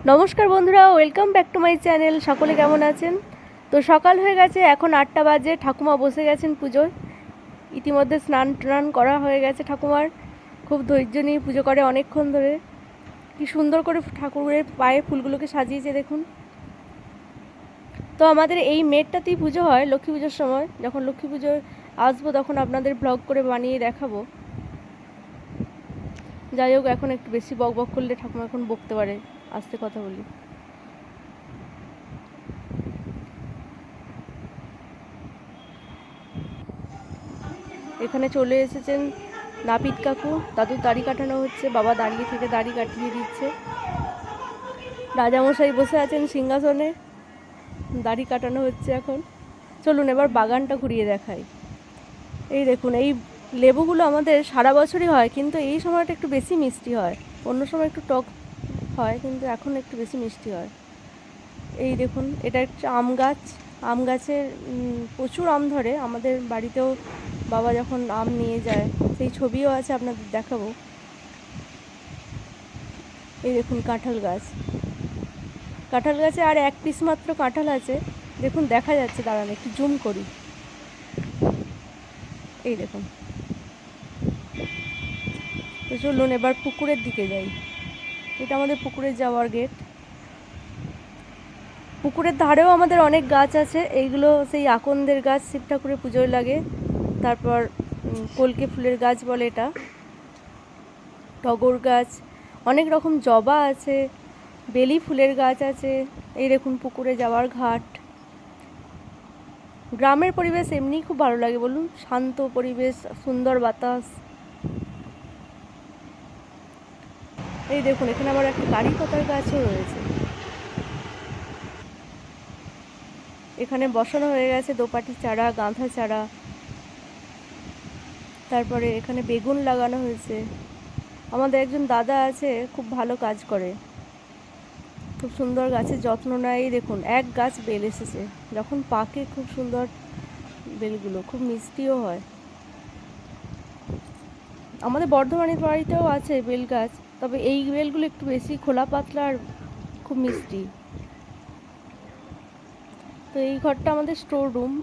নমস্কার বন্ধুরা, welcome back to my channel. সকলে কেমন আছেন? তো সকাল হয়ে গেছে, এখন 8টা বাজে। ঠাকুমা বসে গেছেন পুজোয়। ইতিমধ্যে স্নান টান করা হয়ে গেছে ঠাকুমার। খুব ধৈর্য নিয়ে পুজো করে অনেকক্ষণ ধরে। কি সুন্দর করে ঠাকুরের পায়ে ফুলগুলোকে সাজিয়েছে দেখুন। তো আমাদের এই মেটটাতেই পুজো হয় লক্ষ্মী পুজোর সময়। যখন লক্ষ্মী পুজো আসবো তখন আপনাদের ব্লগ করে বানিয়ে দেখাবো। যাই হোক, এখন একটু বেশি বক বক করলে ঠাকুমা এখন বকতে পারে, আস্তে কথা বলি। এখানে চলে এসেছেন নাপিত কাকু। দাদুর দাড়ি কাটানো হচ্ছে, বাবা দাঁড়িয়ে থেকে দাড়ি কাটিয়ে দিচ্ছে। রাজামশাই বসে আছেন সিংহাসনে, দাড়ি কাটানো হচ্ছে এখন। চলুন এবার বাগানটা ঘুরিয়ে দেখাই। এই দেখুন, এই লেবুগুলো আমাদের সারা বছরই হয়, কিন্তু এই সময়টা একটু বেশি মিষ্টি হয়। অন্য সময় একটু টক হয়, কিন্তু এখন একটু বেশি মিষ্টি হয়। এই দেখুন, এটা একটা আম গাছ। আম গাছে প্রচুর আম ধরে। আমাদের বাড়িতেও বাবা যখন আম নিয়ে যায় সেই ছবিও আছে, আপনাদের দেখাবো। এই দেখুন কাঁঠাল গাছ। কাঁঠাল গাছে আর এক পিস মাত্র কাঁঠাল আছে। দেখুন দেখা যাচ্ছে, দাঁড়ান একটু জুম করি। এই দেখুন। তো চলুন এবার পুকুরের দিকে যাই। এটা আমাদের পুকুরে যাওয়ার গেট। পুকুরের ধারেও আমাদের অনেক গাছ আছে। এইগুলো সেই আকন্দের গাছ, শিব ঠাকুরের পুজোয় লাগে। তারপর কলকে ফুলের গাছ বলে এটা, টগর গাছ, অনেক রকম জবা আছে, বেলি ফুলের গাছ আছে। এই দেখুন পুকুরে যাওয়ার ঘাট। গ্রামের পরিবেশ এমনিই খুব ভালো লাগে বলুন, শান্ত পরিবেশ, সুন্দর বাতাস। এই দেখুন, এখানে আবার একটা কারি পাতার গাছও রয়েছে। এখানে বসানো হয়ে গেছে দোপাটি চারা, গাঁধা চারা। তারপরে এখানে বেগুন লাগানো হয়েছে। আমাদের একজন দাদা আছে, খুব ভালো কাজ করে, খুব সুন্দর গাছের যত্ন নেয়। এই দেখুন এক গাছ বেল এসেছে, যখন পাকে খুব সুন্দর বেলগুলো, খুব মিষ্টিও হয়। আমাদের বর্ধমানের বাড়িতেও আছে বেল গাছ, তবে এই বেলগুলো একটু বেশি খোলা পাতলা আর খুব মিষ্টি। তো এই ঘরটা আমাদের স্টোর রুম।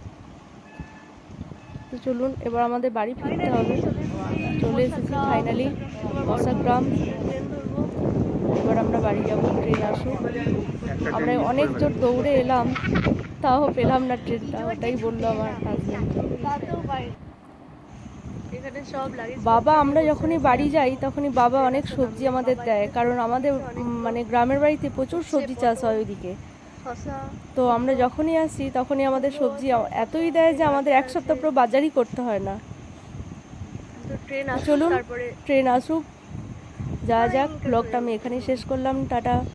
তো চলুন এবার আমাদের বাড়ি ফিরতে হবে। চলে এসেছি ফাইনালি বর্ষাগ্রাম। এবার আমরা বাড়ি যাব, ট্রেন আসুক। আমরা অনেক জোর দৌড়ে এলাম, তাও পেলাম না ট্রেনটা, ওটাই বললো আমার হাজব্যান্ড। বাবা, আমরা যখনই বাড়ি যাই তখনই বাবা অনেক সবজি আমাদের দেয়, কারণ আমাদের মানে গ্রামের বাড়িতে প্রচুর সবজি চাষ হয় ওইদিকে। তো আমরা যখনই আসি তখনই আমাদের সবজি এতই দেয় যে আমাদের এক সপ্তাহ পুরো বাজারই করতে হয় না। চলুন ট্রেন আসুক, যা যাক। ব্লগটা আমি এখানেই শেষ করলাম। টাটা।